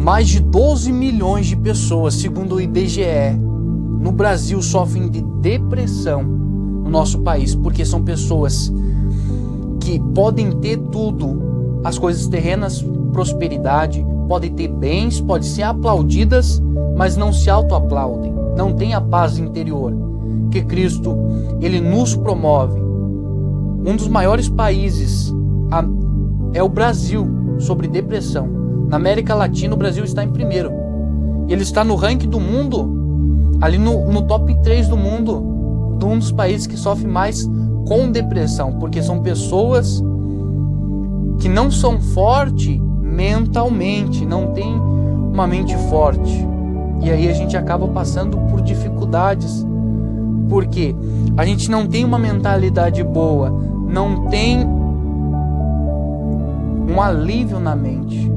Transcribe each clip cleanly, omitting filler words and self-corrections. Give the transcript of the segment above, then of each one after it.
Mais de 12 milhões de pessoas, segundo o IBGE, no Brasil sofrem de depressão no nosso país, porque são pessoas que podem ter tudo, as coisas terrenas, prosperidade, podem ter bens, podem ser aplaudidas, mas não se autoaplaudem, não tem a paz interior que Cristo, Ele nos promove. Um dos maiores países é o Brasil sobre depressão. Na América Latina, o Brasil está em primeiro. Ele está no ranking do mundo, ali no top 3 do mundo, de um dos países que sofre mais com depressão, porque são pessoas que não são fortes mentalmente, não têm uma mente forte. E aí a gente acaba passando por dificuldades, porque a gente não tem uma mentalidade boa, não tem um alívio na mente.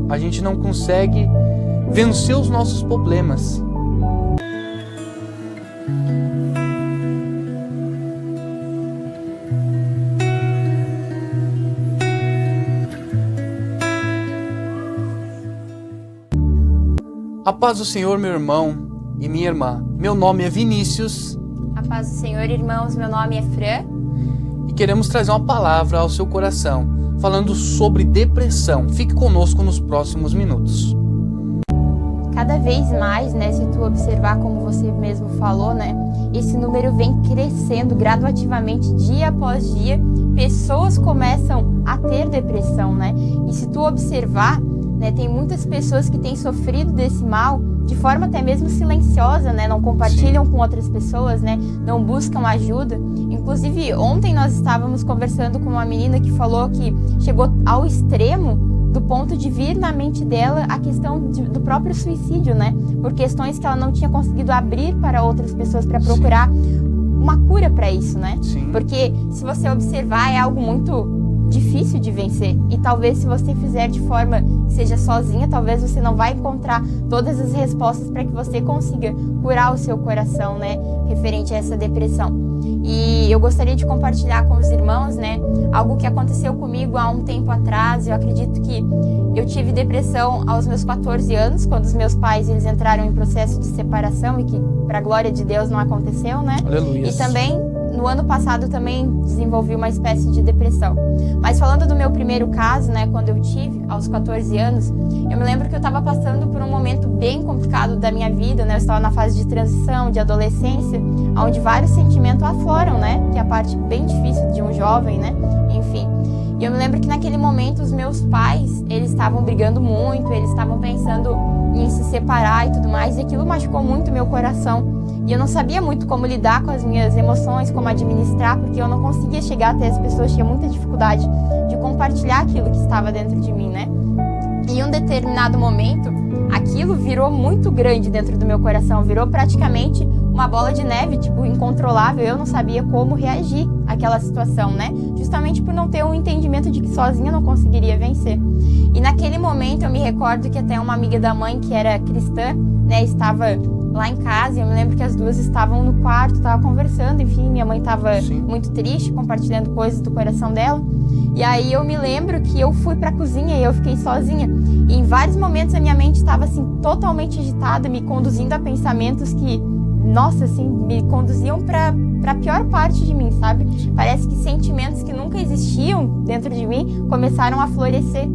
A gente não consegue vencer os nossos problemas. A paz do Senhor, meu irmão e minha irmã. Meu nome é Vinícius. A paz do Senhor, irmãos. Meu nome é Fran. E queremos trazer uma palavra ao seu coração, falando sobre depressão. Fique conosco nos próximos minutos. Cada vez mais, se tu observar como você mesmo falou, esse número vem crescendo gradativamente dia após dia. Pessoas começam a ter depressão, E se tu observar, tem muitas pessoas que têm sofrido desse mal de forma até mesmo silenciosa, não compartilham com outras pessoas, não buscam ajuda. Inclusive, ontem nós estávamos conversando com uma menina que falou que chegou ao extremo do ponto de vir na mente dela a questão do próprio suicídio, por questões que ela não tinha conseguido abrir para outras pessoas para procurar uma cura para isso, Sim. Porque se você observar, é algo muito difícil de vencer, e talvez se você fizer de forma que seja sozinha, talvez você não vai encontrar todas as respostas para que você consiga curar o seu coração, referente a essa depressão. E eu gostaria de compartilhar com os irmãos, algo que aconteceu comigo há um tempo atrás. Eu acredito que eu tive depressão aos meus 14 anos, quando os meus pais eles entraram em processo de separação, e que, para a glória de Deus, não aconteceu, Aleluia. E também no ano passado também desenvolvi uma espécie de depressão. Mas falando do meu primeiro caso, quando eu tive, aos 14 anos, eu me lembro que eu estava passando por um momento bem complicado da minha vida, Eu estava na fase de transição, de adolescência, onde vários sentimentos afloram, Que é a parte bem difícil de um jovem, Enfim. E eu me lembro que naquele momento os meus pais, eles estavam brigando muito, eles estavam pensando em se separar e tudo mais, e aquilo machucou muito meu coração. E eu não sabia muito como lidar com as minhas emoções, como administrar, porque eu não conseguia chegar até as pessoas, tinha muita dificuldade de compartilhar aquilo que estava dentro de mim, E em um determinado momento, aquilo virou muito grande dentro do meu coração, virou praticamente uma bola de neve, incontrolável. Eu não sabia como reagir àquela situação, Justamente por não ter um entendimento de que sozinha eu não conseguiria vencer. E naquele momento eu me recordo que até uma amiga da mãe, que era cristã, estava lá em casa, e eu me lembro que as duas estavam no quarto, estavam conversando, enfim, minha mãe estava muito triste, compartilhando coisas do coração dela. E aí eu me lembro que eu fui para a cozinha e eu fiquei sozinha. E em vários momentos a minha mente estava totalmente agitada, me conduzindo a pensamentos que, me conduziam para a pior parte de mim, sabe? Parece que sentimentos que nunca existiam dentro de mim começaram a florescer.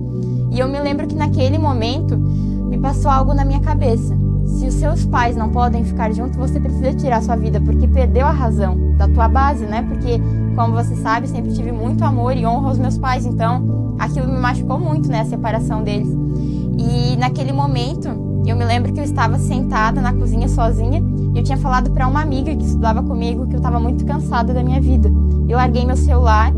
E eu me lembro que naquele momento me passou algo na minha cabeça. Se os seus pais não podem ficar juntos, você precisa tirar sua vida, porque perdeu a razão da tua base, Porque, como você sabe, sempre tive muito amor e honra aos meus pais, então aquilo me machucou muito, a separação deles. E naquele momento, eu me lembro que eu estava sentada na cozinha sozinha, e eu tinha falado para uma amiga que estudava comigo que eu estava muito cansada da minha vida. Eu larguei meu celular,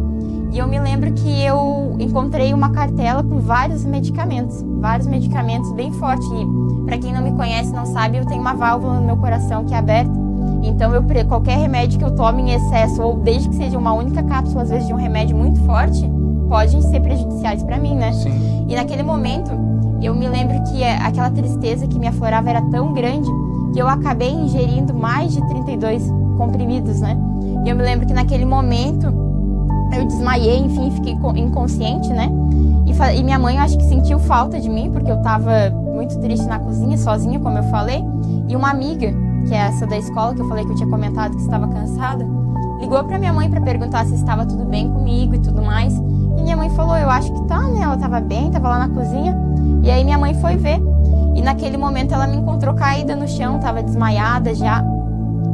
e eu me lembro que eu encontrei uma cartela com vários medicamentos bem fortes. E para quem não me conhece, não sabe, eu tenho uma válvula no meu coração que é aberta. Então qualquer remédio que eu tome em excesso, ou desde que seja uma única cápsula, às vezes de um remédio muito forte, podem ser prejudiciais para mim, Sim. E naquele momento, eu me lembro que aquela tristeza que me aflorava era tão grande que eu acabei ingerindo mais de 32 comprimidos, E eu me lembro que naquele momento eu desmaiei, fiquei inconsciente, E minha mãe, eu acho que sentiu falta de mim, porque eu estava muito triste na cozinha, sozinha, como eu falei, e uma amiga, que é essa da escola, que eu falei que eu tinha comentado que estava cansada, ligou pra minha mãe pra perguntar se estava tudo bem comigo e tudo mais. E minha mãe falou, eu acho que tá, né? Ela tava bem, tava lá na cozinha. E aí minha mãe foi ver. E naquele momento ela me encontrou caída no chão, tava desmaiada já.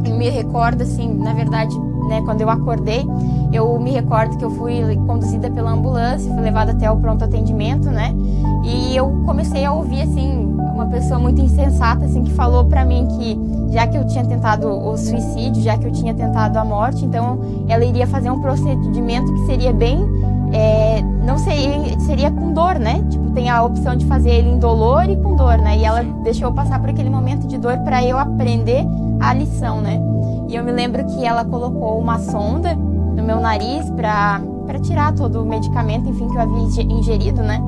Eu me recordo, assim, na verdade, né, quando eu acordei, eu me recordo que eu fui conduzida pela ambulância, fui levada até o pronto atendimento, né? E eu comecei a ouvir, assim, uma pessoa muito insensata, assim, que falou pra mim que já que eu tinha tentado o suicídio, já que eu tinha tentado a morte, então ela iria fazer um procedimento que seria bem, não seria com dor, né? Tipo, tem a opção de fazer ele indolor e com dor, né? E ela deixou eu passar por aquele momento de dor pra eu aprender a lição, né? E eu me lembro que ela colocou uma sonda no meu nariz pra tirar todo o medicamento, enfim, que eu havia ingerido, né?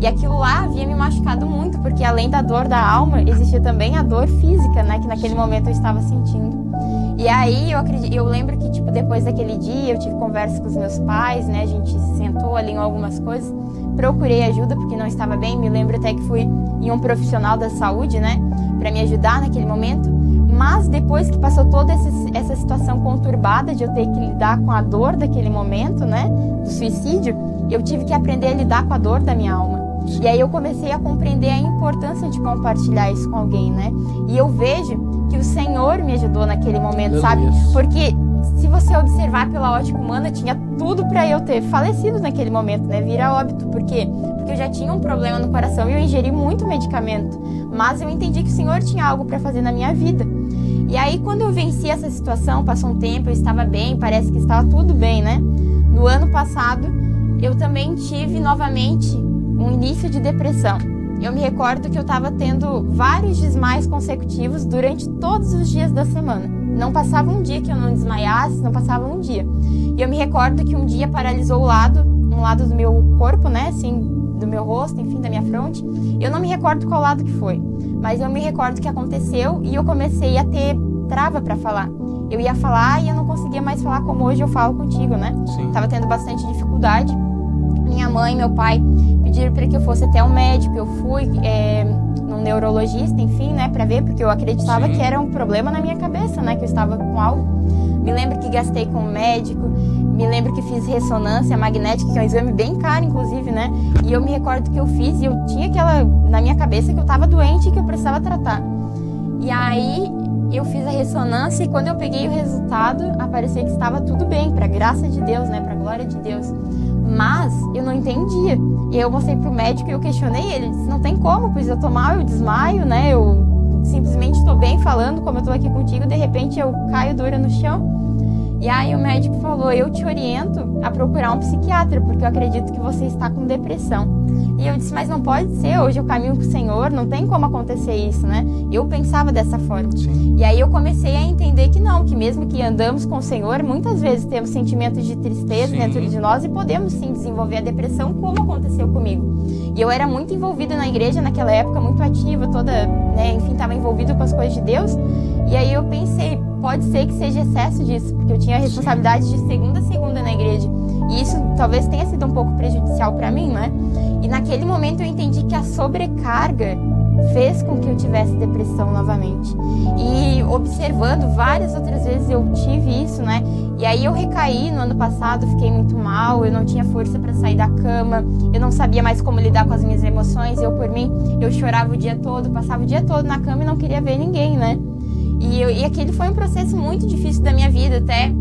E aquilo lá havia me machucado muito, porque além da dor da alma, existia também a dor física, né? Que naquele momento eu estava sentindo. E aí eu lembro que, tipo, depois daquele dia eu tive conversa com os meus pais, né? A gente sentou ali em algumas coisas, procurei ajuda porque não estava bem. Me lembro até que fui em um profissional da saúde, né? Pra me ajudar naquele momento. Mas depois que passou toda essa situação conturbada de eu ter que lidar com a dor daquele momento, né? Do suicídio, eu tive que aprender a lidar com a dor da minha alma. E aí eu comecei a compreender a importância de compartilhar isso com alguém, né? E eu vejo que o Senhor me ajudou naquele momento, sabe? Porque se você observar pela ótica humana, tinha tudo pra eu ter falecido naquele momento, né? Vir a óbito. Por quê? Porque eu já tinha um problema no coração e eu ingeri muito medicamento. Mas eu entendi que o Senhor tinha algo pra fazer na minha vida. E aí, quando eu venci essa situação, passou um tempo, eu estava bem, parece que estava tudo bem, né? No ano passado, eu também tive novamente um início de depressão. Eu me recordo que eu estava tendo vários desmaios consecutivos durante todos os dias da semana. Não passava um dia que eu não desmaiasse, não passava um dia. E eu me recordo que um dia paralisou um lado do meu corpo, né, assim, do meu rosto, enfim, da minha fronte. Eu não me recordo qual lado que foi, mas eu me recordo que aconteceu e eu comecei a ter trava para falar. Eu ia falar e eu não conseguia mais falar como hoje eu falo contigo, né? Sim. Tava tendo bastante dificuldade. Minha mãe e meu pai pediram para que eu fosse até um médico. Eu fui num neurologista, enfim, né, para ver, porque eu acreditava Sim. que era um problema na minha cabeça, né, que eu estava com algo. Me lembro que gastei com um médico, me lembro que fiz ressonância magnética, que é um exame bem caro, inclusive, né, e eu me recordo que eu fiz e eu tinha aquela na minha cabeça que eu estava doente e que eu precisava tratar. E aí eu fiz a ressonância e quando eu peguei o resultado, aparecia que estava tudo bem, para graça de Deus, né, para glória de Deus. Mas eu não entendia. E aí eu mostrei pro médico e eu questionei ele. Ele disse, não tem como, pois eu tô mal, eu desmaio, né? Eu simplesmente tô bem falando, como eu tô aqui contigo, de repente eu caio dura no chão. E aí o médico falou, eu te oriento a procurar um psiquiatra, porque eu acredito que você está com depressão. E eu disse, mas não pode ser, hoje eu caminho com o Senhor, não tem como acontecer isso, né? Eu pensava dessa forma. Sim. E aí eu comecei a entender que não, que mesmo que andamos com o Senhor, muitas vezes temos sentimentos de tristeza sim. dentro de nós e podemos sim desenvolver a depressão, como aconteceu comigo. E eu era muito envolvida na igreja naquela época, muito ativa, toda, né, enfim, estava envolvida com as coisas de Deus. E aí eu pensei, pode ser que seja excesso disso, porque eu tinha a responsabilidade de segunda a segunda na igreja. E isso talvez tenha sido um pouco prejudicial para mim, né? E naquele momento eu entendi que a sobrecarga fez com que eu tivesse depressão novamente. E observando várias outras vezes eu tive isso, né? E aí eu recaí no ano passado, fiquei muito mal, eu não tinha força para sair da cama, eu não sabia mais como lidar com as minhas emoções. Eu, por mim, eu chorava o dia todo, passava o dia todo na cama e não queria ver ninguém, né? E aquele foi um processo muito difícil da minha vida, até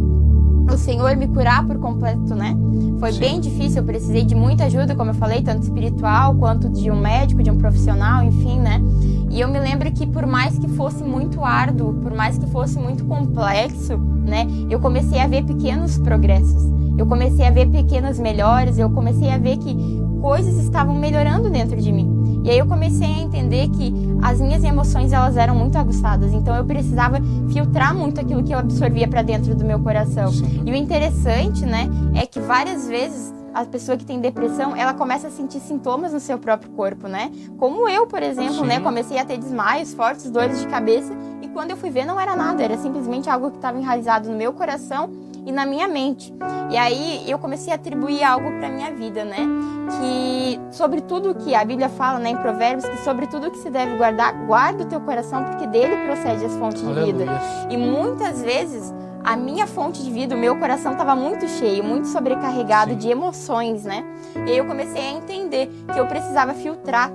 o Senhor me curar por completo, né? Foi Sim. bem difícil, eu precisei de muita ajuda, como eu falei, tanto espiritual quanto de um médico, de um profissional, enfim, né? E eu me lembro que por mais que fosse muito árduo, por mais que fosse muito complexo, né? Eu comecei a ver pequenos progressos, eu comecei a ver pequenas melhores, eu comecei a ver que coisas estavam melhorando dentro de mim. E aí eu comecei a entender que as minhas emoções, elas eram muito aguçadas. Então eu precisava filtrar muito aquilo que eu absorvia para dentro do meu coração. Sim. E o interessante, né, é que várias vezes a pessoa que tem depressão, ela começa a sentir sintomas no seu próprio corpo, né? Como eu, por exemplo, né, comecei a ter desmaios fortes, dores de cabeça. E quando eu fui ver, não era nada. Era simplesmente algo que estava enraizado no meu coração. e na minha mente. E aí eu comecei a atribuir algo para minha vida, né? Que sobre tudo que a Bíblia fala, né, em Provérbios, que sobre tudo que se deve guardar, guarda o teu coração, porque dele procede as fontes de vida. E muitas vezes a minha fonte de vida, o meu coração estava muito cheio, muito sobrecarregado de emoções, né? E aí eu comecei a entender que eu precisava filtrar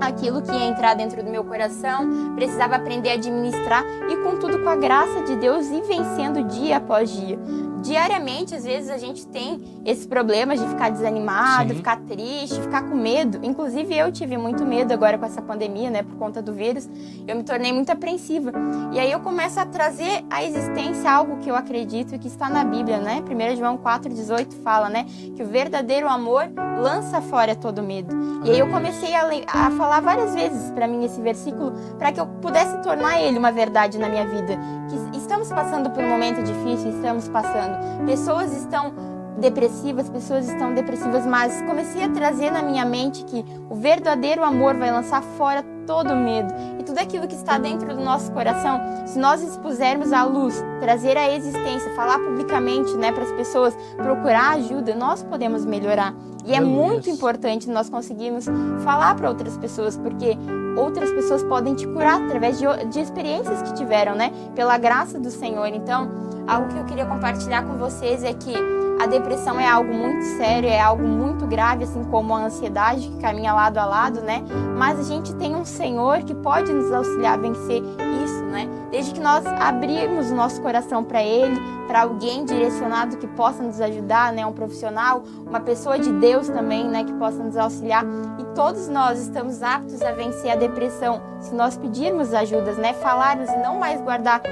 aquilo que ia entrar dentro do meu coração, precisava aprender a administrar e, contudo, com a graça de Deus, ir vencendo dia após dia. Diariamente, às vezes, a gente tem esses problemas de ficar desanimado, ficar triste, ficar com medo. Inclusive, eu tive muito medo agora com essa pandemia, né, por conta do vírus. Eu me tornei muito apreensiva. E aí eu começo a trazer à existência algo que eu acredito que está na Bíblia, né? 1 João 4,18 fala, né, que o verdadeiro amor lança fora todo medo. E aí eu comecei a falar várias vezes para mim esse versículo, para que eu pudesse tornar ele uma verdade na minha vida. Que estamos passando por um momento difícil, estamos passando. Pessoas estão depressivas, mas comecei a trazer na minha mente que o verdadeiro amor vai lançar fora todo medo. E tudo aquilo que está dentro do nosso coração, se nós expusermos à luz, trazer à existência, falar publicamente, né, para as pessoas, procurar ajuda, nós podemos melhorar. E é muito importante nós conseguirmos falar para outras pessoas, porque outras pessoas podem te curar através de experiências que tiveram, né, pela graça do Senhor. Então, algo que eu queria compartilhar com vocês é que a depressão é algo muito sério, é algo muito grave, assim como a ansiedade que caminha lado a lado, né? Mas a gente tem um Senhor que pode nos auxiliar a vencer isso, né? Desde que nós abrirmos o nosso coração para Ele, para alguém direcionado que possa nos ajudar, né? Um profissional, uma pessoa de Deus também, né? Que possa nos auxiliar. E todos nós estamos aptos a vencer a depressão se nós pedirmos ajudas, né? Falarmos e não mais guardar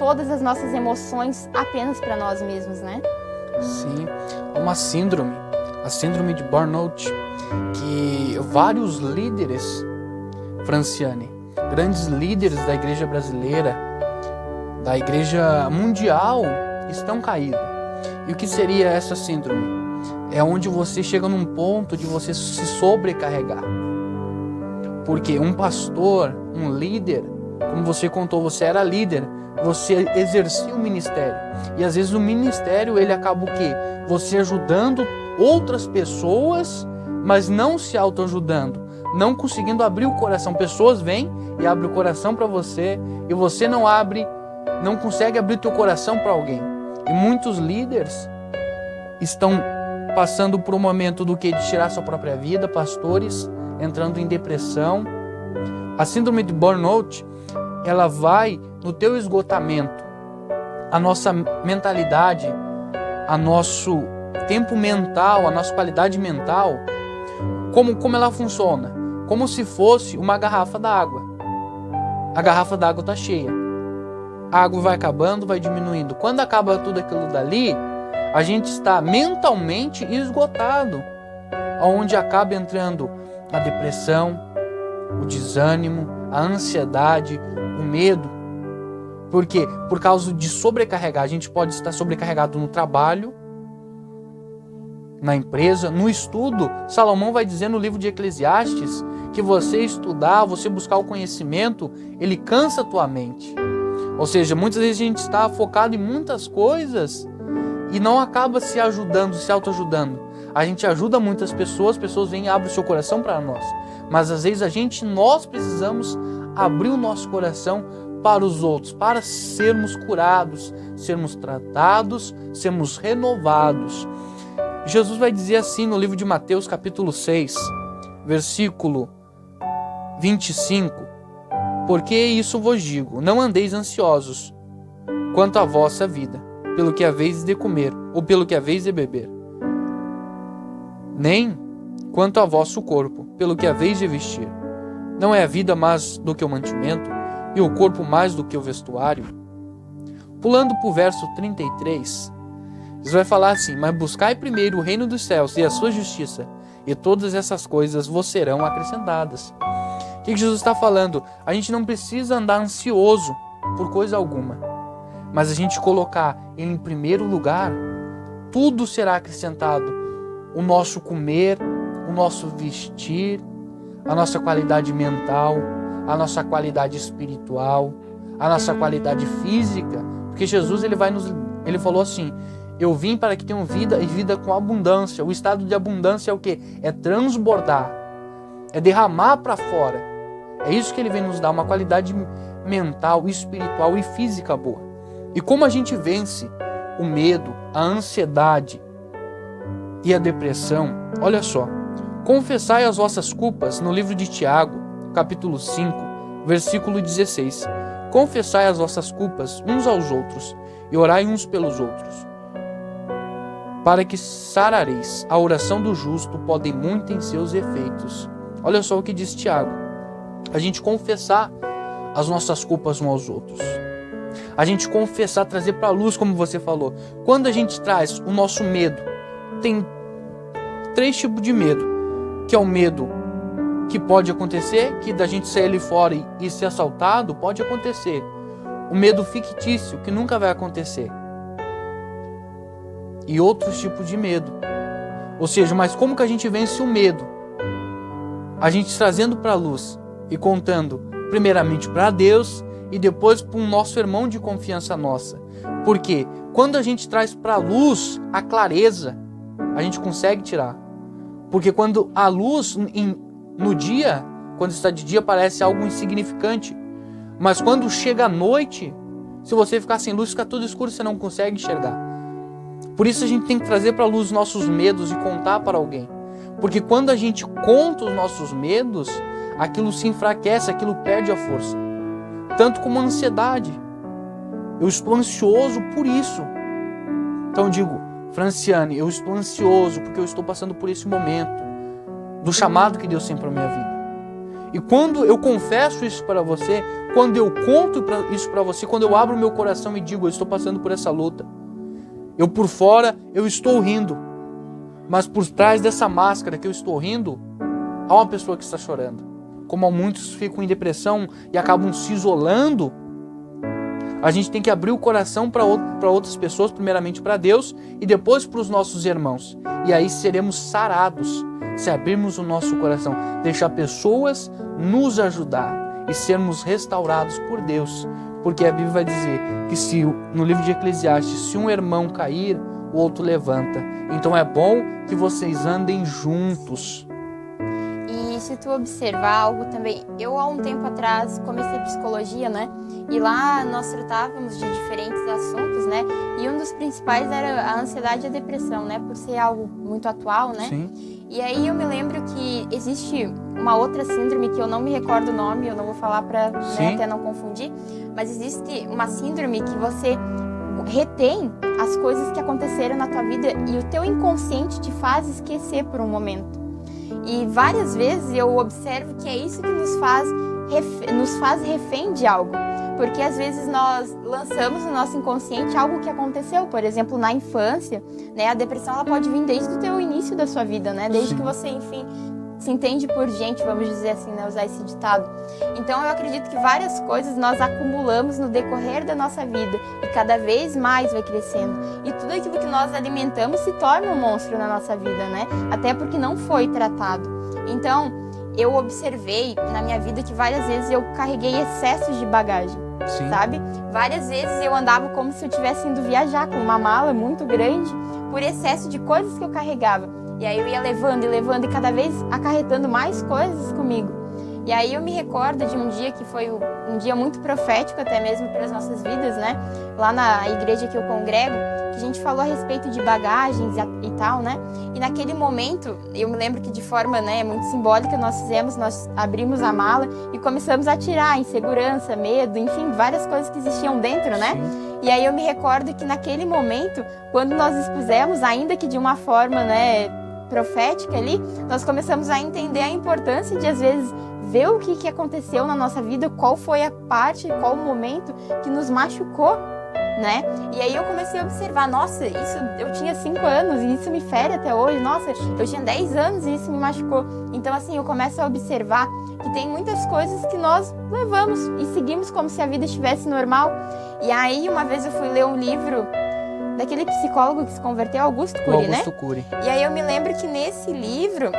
todas as nossas emoções apenas para nós mesmos, né? Sim, há uma síndrome, a síndrome de burnout, que vários líderes, Franciane, grandes líderes da igreja brasileira, da igreja mundial, estão caídos. E o que seria essa síndrome? É onde você chega num ponto de você se sobrecarregar. Porque um pastor, um líder, como você contou, você era líder, você exercia o ministério. E às vezes o ministério, ele acaba o quê? Você ajudando outras pessoas, mas não se autoajudando, não conseguindo abrir o coração. Pessoas vêm e abrem o coração para você e você não abre, não consegue abrir o teu coração para alguém. E muitos líderes estão passando por um momento do que? De tirar sua própria vida, pastores entrando em depressão. A síndrome de burnout, ela vai no teu esgotamento. A nossa mentalidade, a nosso tempo mental, a nossa qualidade mental, como ela funciona? Como se fosse uma garrafa d'água. A garrafa d'água está cheia. A água vai acabando, vai diminuindo. Quando acaba tudo aquilo dali, a gente está mentalmente esgotado, onde acaba entrando a depressão, o desânimo, a ansiedade, o medo. Por quê? Por causa de sobrecarregar. A gente pode estar sobrecarregado no trabalho, na empresa, no estudo. Salomão vai dizer no livro de Eclesiastes que você estudar, você buscar o conhecimento, ele cansa a tua mente. Ou seja, muitas vezes a gente está focado em muitas coisas e não acaba se ajudando, se autoajudando. A gente ajuda muitas pessoas vêm e abrem o seu coração para nós. Mas às vezes nós precisamos abrir o nosso coração para os outros, para sermos curados, sermos tratados, sermos renovados. Jesus vai dizer assim no livro de Mateus, capítulo 6, versículo 25: porque isso vos digo, não andeis ansiosos quanto à vossa vida, pelo que haveis de comer, ou pelo que haveis de beber, nem quanto a vosso corpo, pelo que haveis de vestir. Não é a vida mais do que o mantimento, e o corpo mais do que o vestuário? Pulando para o verso 33, Jesus vai falar assim: mas buscai primeiro o reino dos céus e a sua justiça, e todas essas coisas vos serão acrescentadas. O que Jesus está falando? A gente não precisa andar ansioso por coisa alguma, mas a gente colocar em primeiro lugar, tudo será acrescentado. O nosso comer, o nosso vestir, a nossa qualidade mental, a nossa qualidade espiritual, a nossa qualidade física. Porque Jesus ele falou assim: Eu vim para que tenham vida e vida com abundância. O estado de abundância é o quê? É transbordar. É derramar para fora. É isso que ele vem nos dar, uma qualidade mental, espiritual e física boa. E como a gente vence o medo, a ansiedade e a depressão? Olha só. Confessai as vossas culpas no livro de Tiago, capítulo 5, versículo 16. Confessai as vossas culpas uns aos outros e orai uns pelos outros, para que sarareis. A oração do justo pode muito em seus efeitos. Olha só o que diz Tiago. A gente confessar as nossas culpas uns aos outros. A gente confessar, trazer para a luz, como você falou. Quando a gente traz o nosso medo, tem 3 tipos de medo. Que é o medo que pode acontecer, que da gente sair ali fora e ser assaltado, pode acontecer. O medo fictício, que nunca vai acontecer. E outros tipos de medo. Ou seja, mas como que a gente vence o medo? A gente trazendo para a luz e contando primeiramente para Deus e depois para um nosso irmão de confiança nossa. Porque quando a gente traz para a luz a clareza, a gente consegue tirar. Porque quando a luz no dia, quando está de dia, parece algo insignificante. Mas quando chega a noite, se você ficar sem luz, fica tudo escuro, você não consegue enxergar. Por isso a gente tem que trazer para a luz nossos medos e contar para alguém. Porque quando a gente conta os nossos medos, aquilo se enfraquece, aquilo perde a força. Tanto como a ansiedade. Eu estou ansioso por isso. Então eu digo, Franciane, eu estou ansioso porque eu estou passando por esse momento do chamado que Deus tem para a minha vida. E quando eu confesso isso para você, quando eu conto isso para você, quando eu abro meu coração e digo, eu estou passando por essa luta. Eu por fora, eu estou rindo. Mas por trás dessa máscara que eu estou rindo, há uma pessoa que está chorando. Como muitos ficam em depressão e acabam se isolando, a gente tem que abrir o coração para outras pessoas, primeiramente para Deus e depois para os nossos irmãos. E aí seremos sarados se abrirmos o nosso coração, deixar pessoas nos ajudar e sermos restaurados por Deus. Porque a Bíblia vai dizer que se no livro de Eclesiastes, se um irmão cair, o outro levanta. Então é bom que vocês andem juntos. E se tu observar algo também, eu há um tempo atrás comecei psicologia, né? E lá nós tratávamos de diferentes assuntos, né? E um dos principais era a ansiedade e a depressão, né? Por ser algo muito atual, né? Sim. E aí eu me lembro que existe uma outra síndrome que eu não me recordo o nome, eu não vou falar para até não confundir, mas existe uma síndrome que você retém as coisas que aconteceram na tua vida e o teu inconsciente te faz esquecer por um momento. E várias vezes eu observo que é isso que nos faz refém de algo. Porque às vezes nós lançamos no nosso inconsciente algo que aconteceu, por exemplo, na infância, né? A depressão ela pode vir desde o teu início da sua vida, né? Desde que você, enfim, se entende por gente, vamos dizer assim, né? Usar esse ditado. Então eu acredito que várias coisas nós acumulamos no decorrer da nossa vida e cada vez mais vai crescendo. E tudo aquilo que nós alimentamos se torna um monstro na nossa vida, né? Até porque não foi tratado. Então eu observei na minha vida que várias vezes eu carreguei excessos de bagagem. Sim. Sabe? Várias vezes eu andava como se eu estivesse indo viajar com uma mala muito grande por excesso de coisas que eu carregava. E aí eu ia levando e cada vez acarretando mais coisas comigo. E aí eu me recordo de um dia que foi um dia muito profético até mesmo para as nossas vidas, né? Lá na igreja que eu congrego, que a gente falou a respeito de bagagens e tal, né? E naquele momento, eu me lembro que de forma, né, muito simbólica nós abrimos a mala e começamos a tirar insegurança, medo, enfim, várias coisas que existiam dentro, né? Sim. E aí eu me recordo que naquele momento, quando nós expusemos, ainda que de uma forma, né, profética ali, nós começamos a entender a importância de, às vezes, ver o que aconteceu na nossa vida, qual foi a parte, qual o momento que nos machucou, né? E aí eu comecei a observar, nossa, isso eu tinha 5 anos e isso me fere até hoje, nossa, eu tinha 10 anos e isso me machucou. Então, assim, eu começo a observar que tem muitas coisas que nós levamos e seguimos como se a vida estivesse normal. E aí, uma vez eu fui ler um livro daquele psicólogo que se converteu, Augusto Cury, né? Augusto Cury. E aí eu me lembro que nesse livro,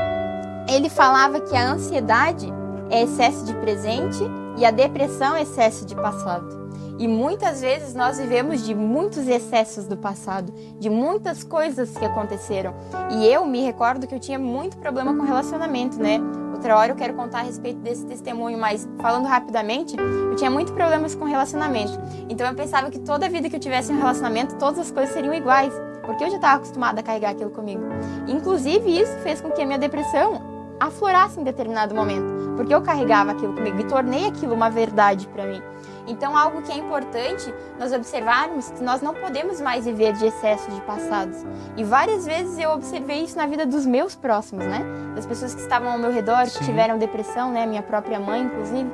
ele falava que a ansiedade é excesso de presente e a depressão é excesso de passado. E muitas vezes nós vivemos de muitos excessos do passado, de muitas coisas que aconteceram. E eu me recordo que eu tinha muito problema com relacionamento, né? Outra hora eu quero contar a respeito desse testemunho, mas falando rapidamente, eu tinha muito problemas com relacionamento. Então eu pensava que toda a vida que eu tivesse um relacionamento, todas as coisas seriam iguais, porque eu já estava acostumada a carregar aquilo comigo. Inclusive isso fez com que a minha depressão aflorasse em determinado momento, porque eu carregava aquilo comigo e tornei aquilo uma verdade para mim. Então, algo que é importante nós observarmos que nós não podemos mais viver de excessos de passados. E várias vezes eu observei isso na vida dos meus próximos, né? Das pessoas que estavam ao meu redor, que tiveram depressão, né? Minha própria mãe, inclusive.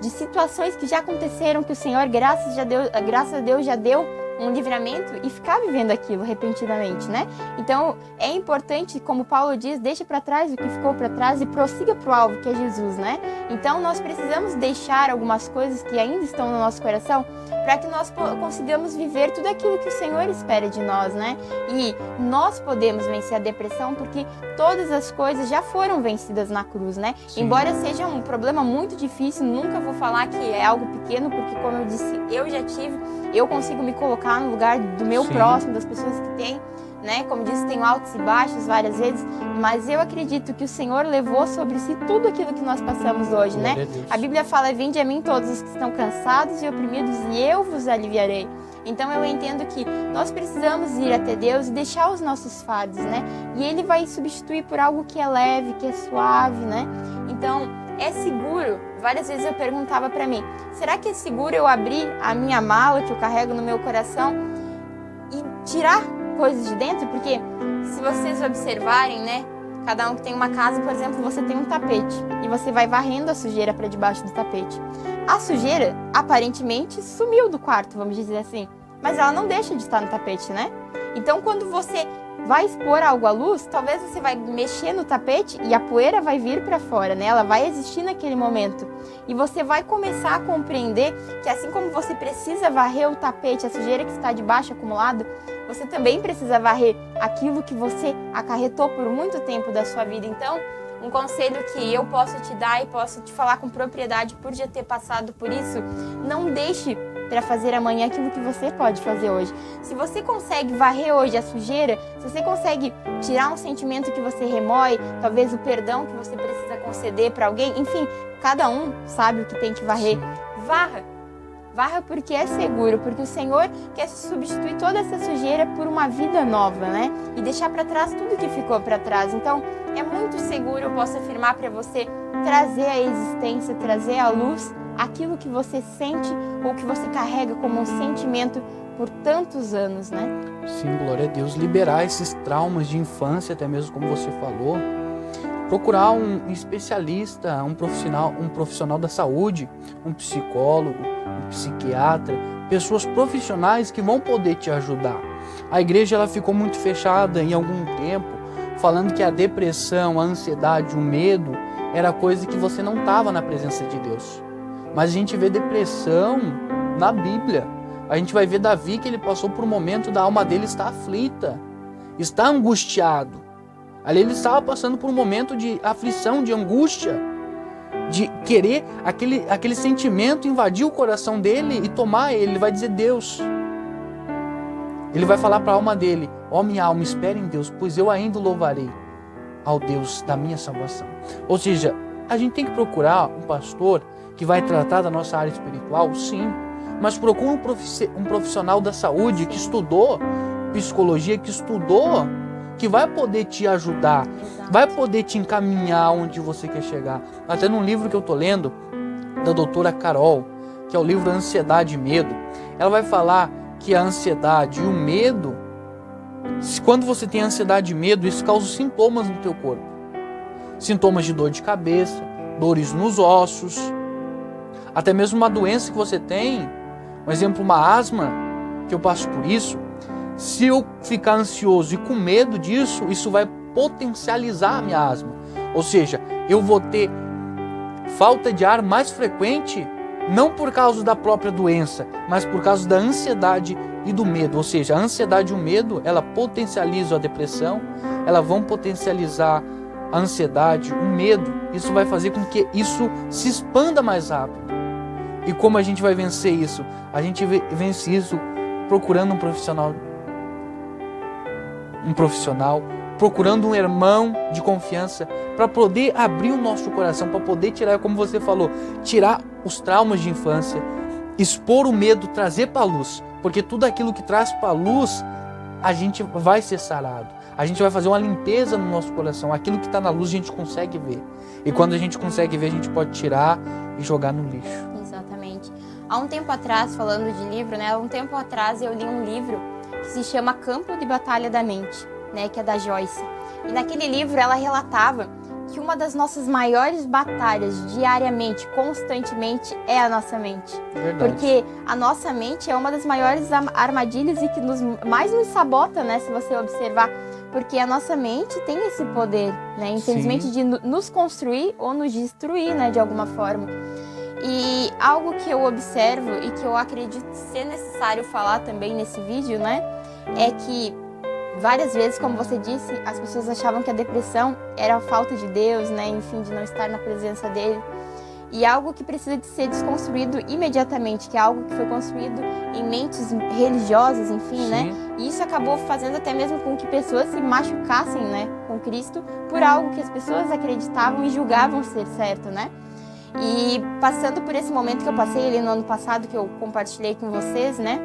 De situações que já aconteceram, que o Senhor, graças a Deus, já deu um livramento e ficar vivendo aquilo repentinamente, né? Então, é importante, como Paulo diz, deixe para trás o que ficou para trás e prossiga para o alvo, que é Jesus, né? Então, nós precisamos deixar algumas coisas que ainda estão no nosso coração para que nós consigamos viver tudo aquilo que o Senhor espera de nós, né? E nós podemos vencer a depressão porque todas as coisas já foram vencidas na cruz, né? Sim. Embora seja um problema muito difícil, nunca vou falar que é algo pequeno, porque, como eu disse, eu já tive, eu consigo me colocar no lugar do meu próximo, das pessoas que têm, né? Como disse, tenho altos e baixos várias vezes, mas eu acredito que o Senhor levou sobre si tudo aquilo que nós passamos hoje, né? A Bíblia fala: vinde a mim todos os que estão cansados e oprimidos e eu vos aliviarei. Então eu entendo que nós precisamos ir até Deus e deixar os nossos fardos, né? E Ele vai substituir por algo que é leve, que é suave, né? Então, é seguro? Várias vezes eu perguntava para mim, será que é seguro eu abrir a minha mala que eu carrego no meu coração e tirar coisas de dentro? Porque se vocês observarem, né, cada um que tem uma casa, por exemplo, você tem um tapete e você vai varrendo a sujeira para debaixo do tapete. A sujeira aparentemente sumiu do quarto, vamos dizer assim, mas ela não deixa de estar no tapete, né? Então, quando você vai expor algo à luz, talvez você vai mexer no tapete e a poeira vai vir para fora, né? Ela vai existir naquele momento. E você vai começar a compreender que assim como você precisa varrer o tapete, a sujeira que está debaixo acumulado, você também precisa varrer aquilo que você acarretou por muito tempo da sua vida. Então, um conselho que eu posso te dar e posso te falar com propriedade por já ter passado por isso, não deixe para fazer amanhã aquilo que você pode fazer hoje. Se você consegue varrer hoje a sujeira, se você consegue tirar um sentimento que você remói, talvez o perdão que você precisa conceder para alguém, enfim, cada um sabe o que tem que varrer. Varra! Varra porque é seguro, porque o Senhor quer substituir toda essa sujeira por uma vida nova, né? E deixar para trás tudo que ficou para trás. Então, é muito seguro, eu posso afirmar para você, trazer à existência, trazer à luz aquilo que você sente ou que você carrega como um sentimento por tantos anos, né? Sim, glória a Deus. Liberar esses traumas de infância, até mesmo como você falou. Procurar um especialista, um profissional da saúde, um psicólogo, um psiquiatra, pessoas profissionais que vão poder te ajudar. A igreja ela ficou muito fechada em algum tempo, falando que a depressão, a ansiedade, o medo era coisa que você não estava na presença de Deus. Mas a gente vê depressão na Bíblia. A gente vai ver Davi que ele passou por um momento da alma dele está aflita, está angustiado. Ali ele estava passando por um momento de aflição, de angústia, de querer aquele sentimento invadir o coração dele e tomar ele. Ele vai dizer Deus. Ele vai falar para a alma dele: ó minha alma, espere em Deus, pois eu ainda louvarei ao Deus da minha salvação. Ou seja, a gente tem que procurar um pastor que vai tratar da nossa área espiritual, sim, mas procura um profissional da saúde que estudou psicologia, que vai poder te ajudar, vai poder te encaminhar onde você quer chegar. Até num livro que eu estou lendo, da doutora Carol, que é o livro Ansiedade e Medo, ela vai falar que a ansiedade e o medo, quando você tem ansiedade e medo, isso causa sintomas no teu corpo. Sintomas de dor de cabeça, dores nos ossos, até mesmo uma doença que você tem, um exemplo, uma asma, que eu passo por isso. Se eu ficar ansioso e com medo disso, isso vai potencializar a minha asma. Ou seja, eu vou ter falta de ar mais frequente, não por causa da própria doença, mas por causa da ansiedade e do medo. Ou seja, a ansiedade e o medo, ela potencializa a depressão, elas vão potencializar a ansiedade, o medo. Isso vai fazer com que isso se expanda mais rápido. E como a gente vai vencer isso? A gente vence isso procurando um profissional, procurando um irmão de confiança para poder abrir o nosso coração, para poder tirar, como você falou, tirar os traumas de infância, expor o medo, trazer para a luz, porque tudo aquilo que traz para a luz, a gente vai ser sarado. A gente vai fazer uma limpeza no nosso coração. Aquilo que está na luz a gente consegue ver. E quando a gente consegue ver, a gente pode tirar e jogar no lixo. Exatamente. Há um tempo atrás, falando de livro, né? Há um tempo atrás eu li um livro que se chama Campo de Batalha da Mente, né? Que é da Joyce. E naquele livro ela relatava que uma das nossas maiores batalhas diariamente, constantemente, é a nossa mente. Verdade. Porque a nossa mente é uma das maiores armadilhas e que mais nos sabota, né? Se você observar. Porque a nossa mente tem esse poder, né? Infelizmente, Sim. de nos construir ou nos destruir, né? De alguma forma. E algo que eu observo e que eu acredito ser necessário falar também nesse vídeo, né? É que várias vezes, como você disse, as pessoas achavam que a depressão era a falta de Deus, né? Enfim, de não estar na presença dele. E algo que precisa de ser desconstruído imediatamente, que é algo que foi construído em mentes religiosas, enfim, Sim. né? E isso acabou fazendo até mesmo com que pessoas se machucassem, né? Com Cristo, por algo que as pessoas acreditavam e julgavam ser certo, né? E passando por esse momento que eu passei ali no ano passado, que eu compartilhei com vocês, né?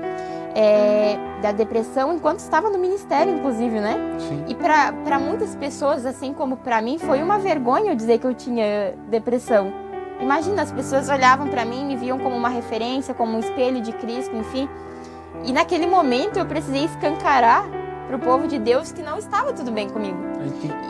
Da depressão, enquanto estava no ministério, inclusive, né? Sim. E para muitas pessoas, assim como para mim, foi uma vergonha eu dizer que eu tinha depressão. Imagina, as pessoas olhavam para mim, me viam como uma referência, como um espelho de Cristo, enfim. E naquele momento eu precisei escancarar para o povo de Deus que não estava tudo bem comigo.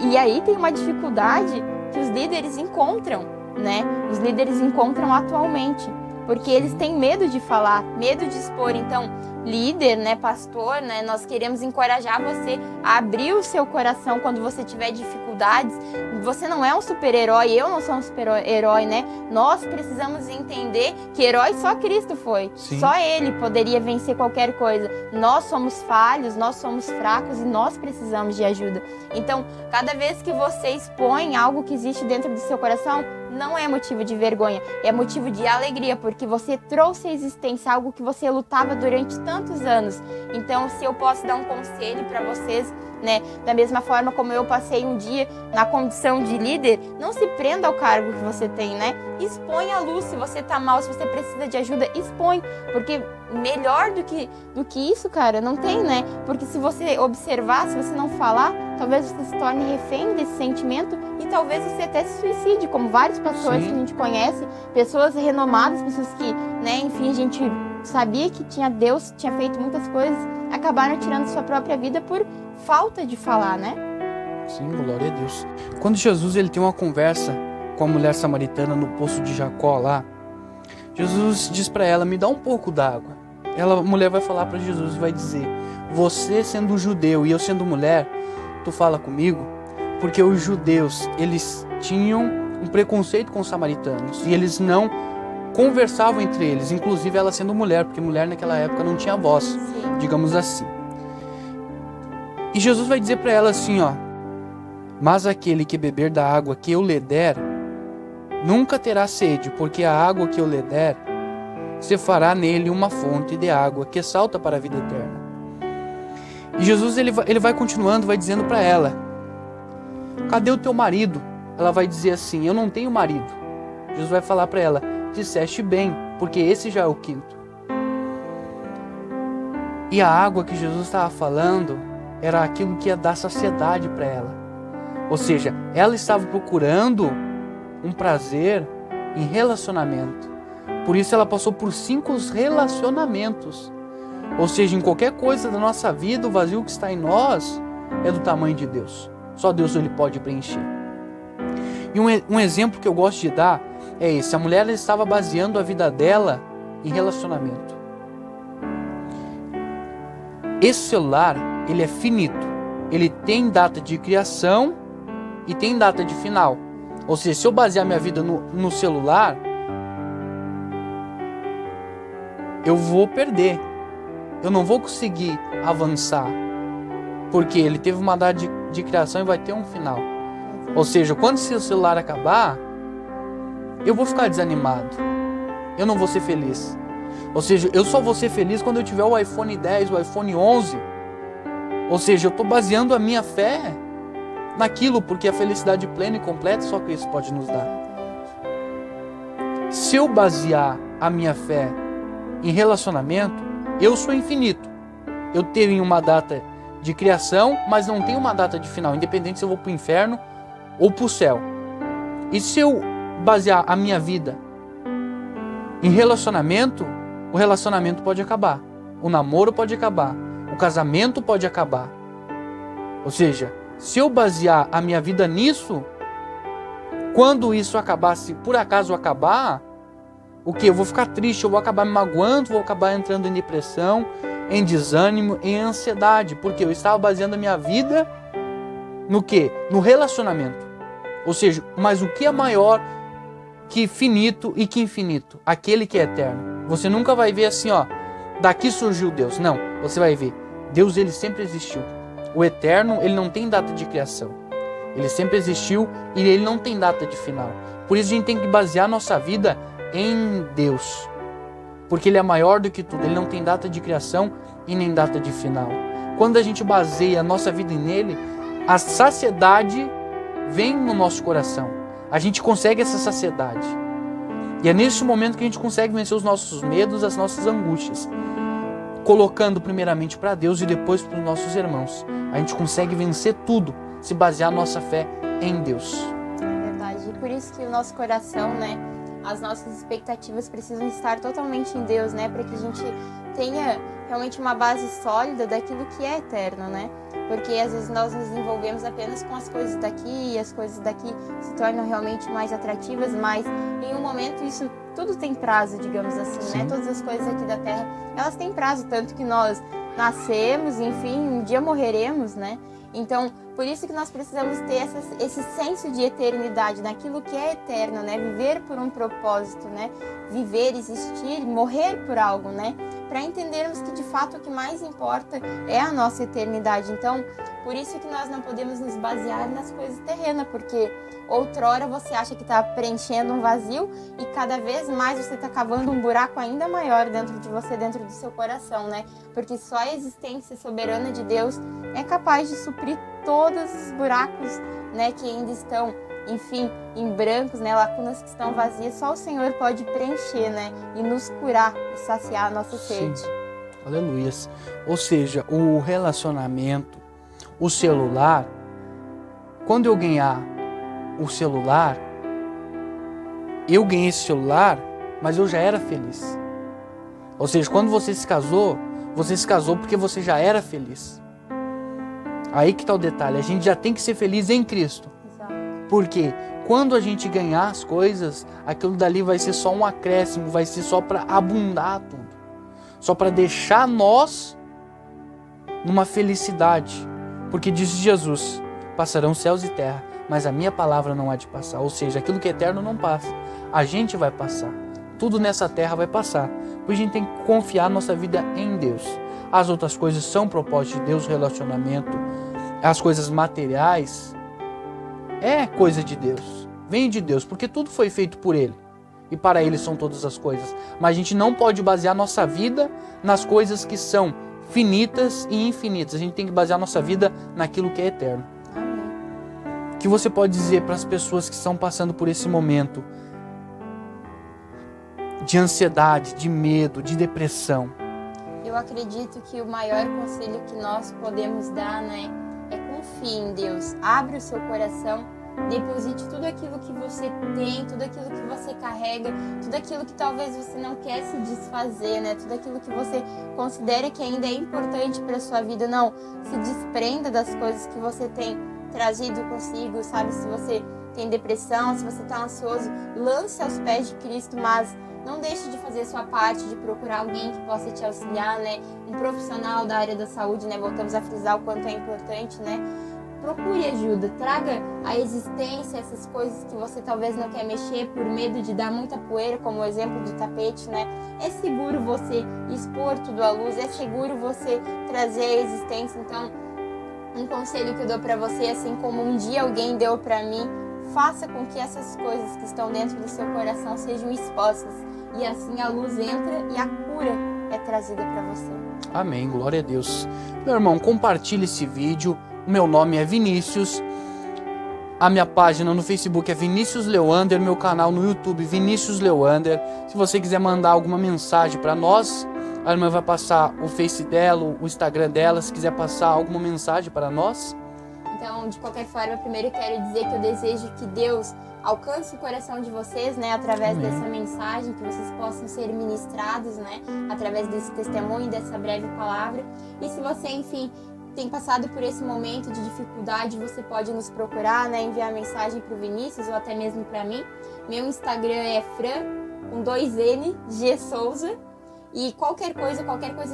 E aí tem uma dificuldade que os líderes encontram, né? Os líderes encontram atualmente, porque eles têm medo de falar, medo de expor. Então, líder, né, pastor, né, nós queremos encorajar você a abrir o seu coração quando você tiver dificuldades. Você não é um super-herói, eu não sou um super-herói, né? Nós precisamos entender que herói só Cristo foi. Sim. Só Ele poderia vencer qualquer coisa. Nós somos falhos, nós somos fracos e nós precisamos de ajuda. Então, cada vez que você expõe algo que existe dentro do seu coração, não é motivo de vergonha, é motivo de alegria, porque você trouxe à existência algo que você lutava durante tantos anos. Então, se eu posso dar um conselho para vocês, né, da mesma forma como eu passei um dia na condição de líder, não se prenda ao cargo que você tem, né? Expõe a luz. Se você tá mal, se você precisa de ajuda, expõe, porque melhor do que isso, cara, não tem, né? Porque se você observar, se você não falar, talvez você se torne refém desse sentimento e talvez você até se suicide, como vários pastores Sim. que a gente conhece, pessoas renomadas, pessoas que, né, enfim, a gente sabia que Deus tinha feito muitas coisas, acabaram tirando sua própria vida por falta de falar, né? Sim, glória a Deus. Quando Jesus ele tem uma conversa com a mulher samaritana no poço de Jacó lá, Jesus diz para ela, me dá um pouco d'água. A mulher vai falar para Jesus e vai dizer, você sendo judeu e eu sendo mulher, tu fala comigo? Porque os judeus, eles tinham um preconceito com os samaritanos e eles não conversavam entre eles, inclusive ela sendo mulher, porque mulher naquela época não tinha voz, Sim. digamos assim. E Jesus vai dizer para ela assim, ó, mas aquele que beber da água que eu lhe der, nunca terá sede, porque a água que eu lhe der, se fará nele uma fonte de água que salta para a vida eterna. E Jesus ele vai continuando, vai dizendo para ela, cadê o teu marido? Ela vai dizer assim, eu não tenho marido. Jesus vai falar para ela, disseste bem, porque esse já é o quinto. E a água que Jesus estava falando era aquilo que ia dar saciedade para ela. Ou seja, ela estava procurando um prazer em relacionamento. Por isso ela passou por 5 relacionamentos. Ou seja, em qualquer coisa da nossa vida, o vazio que está em nós é do tamanho de Deus. Só Deus ele pode preencher. E um exemplo que eu gosto de dar é esse. A mulher ela estava baseando a vida dela em relacionamento. Esse celular, ele é finito. Ele tem data de criação e tem data de final. Ou seja, se eu basear minha vida no celular, eu vou perder. Eu não vou conseguir avançar. Porque ele teve uma data de criação e vai ter um final. Ou seja, quando esse celular acabar, eu vou ficar desanimado. eu não vou ser feliz. Ou seja, eu só vou ser feliz quando eu tiver o iPhone 10, o iPhone 11. Ou seja, eu estou baseando a minha fé naquilo, porque a felicidade plena e completa só Cristo pode nos dar. Se eu basear a minha fé em relacionamento, eu sou infinito. Eu tenho uma data de criação, mas não tenho uma data de final, independente se eu vou para o inferno ou para o céu. E se eu basear a minha vida em relacionamento, o relacionamento pode acabar, o namoro pode acabar, o casamento pode acabar. Ou seja, se eu basear a minha vida nisso, quando isso acabar, se por acaso acabar, o que? Eu vou ficar triste, eu vou acabar me magoando, vou acabar entrando em depressão, em desânimo, em ansiedade, porque eu estava baseando a minha vida no quê? No relacionamento. Ou seja, mas o que é maior que finito e que infinito? Aquele que é eterno. Você nunca vai ver assim, ó, daqui surgiu Deus. Não, você vai ver, Deus ele sempre existiu. O eterno, ele não tem data de criação. Ele sempre existiu e ele não tem data de final. Por isso a gente tem que basear a nossa vida em Deus. Porque ele é maior do que tudo. Ele não tem data de criação e nem data de final. Quando a gente baseia a nossa vida nele, a saciedade vem no nosso coração. A gente consegue essa saciedade. E é nesse momento que a gente consegue vencer os nossos medos, as nossas angústias. Colocando primeiramente para Deus e depois para os nossos irmãos. A gente consegue vencer tudo, se basear a nossa fé em Deus. É verdade. E por isso que o nosso coração, né, as nossas expectativas precisam estar totalmente em Deus, né, para que a gente tenha realmente uma base sólida daquilo que é eterno, né? Porque às vezes nós nos envolvemos apenas com as coisas daqui e as coisas daqui se tornam realmente mais atrativas, mas em um momento isso tudo tem prazo, digamos assim, Sim. né? Todas as coisas aqui da Terra, elas têm prazo, tanto que nós nascemos, enfim, um dia morreremos, né? Então, por isso que nós precisamos ter esse senso de eternidade naquilo que é eterno, né? Viver por um propósito, né? Viver, existir, morrer por algo, né? Para entendermos que de fato o que mais importa é a nossa eternidade. Então, por isso que nós não podemos nos basear nas coisas terrenas, porque outrora você acha que está preenchendo um vazio e cada vez mais você está cavando um buraco ainda maior dentro de você, dentro do seu coração, né? Porque só a existência soberana de Deus é capaz de suprir todos os buracos, né, que ainda estão, enfim, em brancos, né, lacunas que estão vazias. Só o Senhor pode preencher, né, e nos curar e saciar a nossa sede. Aleluias. Ou seja, o relacionamento, o celular, quando eu ganhar o celular, eu ganhei esse celular, mas eu já era feliz. Ou seja, quando você se casou porque você já era feliz. Aí que está o detalhe, a gente já tem que ser feliz em Cristo. Exato. Porque quando a gente ganhar as coisas, aquilo dali vai ser só um acréscimo, vai ser só para abundar tudo. Só para deixar nós numa felicidade. Porque disse Jesus, passarão céus e terra, mas a minha palavra não há de passar. Ou seja, aquilo que é eterno não passa. A gente vai passar. Tudo nessa terra vai passar. Por isso a gente tem que confiar nossa vida em Deus. As outras coisas são propósito de Deus, relacionamento, as coisas materiais, é coisa de Deus, vem de Deus, porque tudo foi feito por Ele. E para Ele são todas as coisas. Mas a gente não pode basear nossa vida nas coisas que são finitas e infinitas. A gente tem que basear nossa vida naquilo que é eterno. Amém. O que você pode dizer para as pessoas que estão passando por esse momento de ansiedade, de medo, de depressão? Eu acredito que o maior conselho que nós podemos dar, né, é confie em Deus. Abre o seu coração, deposite tudo aquilo que você tem, tudo aquilo que você carrega, tudo aquilo que talvez você não quer se desfazer, né? Tudo aquilo que você considera que ainda é importante para sua vida. Não, se desprenda das coisas que você tem trazido consigo, sabe? Se você tem depressão, se você está ansioso, lance aos pés de Cristo, mas não deixe de fazer a sua parte, de procurar alguém que possa te auxiliar, né? Um profissional da área da saúde, né? Voltamos a frisar o quanto é importante, né? Procure ajuda, traga à existência essas coisas que você talvez não quer mexer por medo de dar muita poeira, como o exemplo do tapete, né? É seguro você expor tudo à luz, é seguro você trazer à existência. Então, um conselho que eu dou pra você, assim como um dia alguém deu pra mim, faça com que essas coisas que estão dentro do seu coração sejam expostas. E assim a luz entra e a cura é trazida para você. Amém, glória a Deus. Meu irmão, compartilhe esse vídeo. O meu nome é Vinícius. A minha página no Facebook é Vinícius Lewander, meu canal no YouTube Vinícius Lewander. Se você quiser mandar alguma mensagem para nós, a irmã vai passar o Face dela, o Instagram dela, se quiser passar alguma mensagem para nós. Então, de qualquer forma, primeiro eu quero dizer que eu desejo que Deus alcance o coração de vocês, né, através dessa mensagem, que vocês possam ser ministrados, né, através desse testemunho, dessa breve palavra. E se você, enfim, tem passado por esse momento de dificuldade, você pode nos procurar, né, enviar mensagem para o Vinícius ou até mesmo para mim. Meu Instagram é Fran, com 2N, G Souza. E qualquer coisa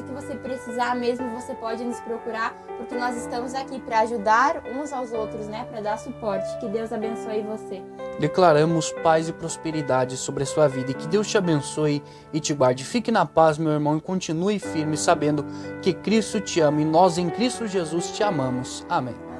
que você precisar mesmo, você pode nos procurar, porque nós estamos aqui para ajudar uns aos outros, né? Para dar suporte. Que Deus abençoe você. Declaramos paz e prosperidade sobre a sua vida e que Deus te abençoe e te guarde. Fique na paz, meu irmão, e continue firme, sabendo que Cristo te ama e nós em Cristo Jesus te amamos. Amém.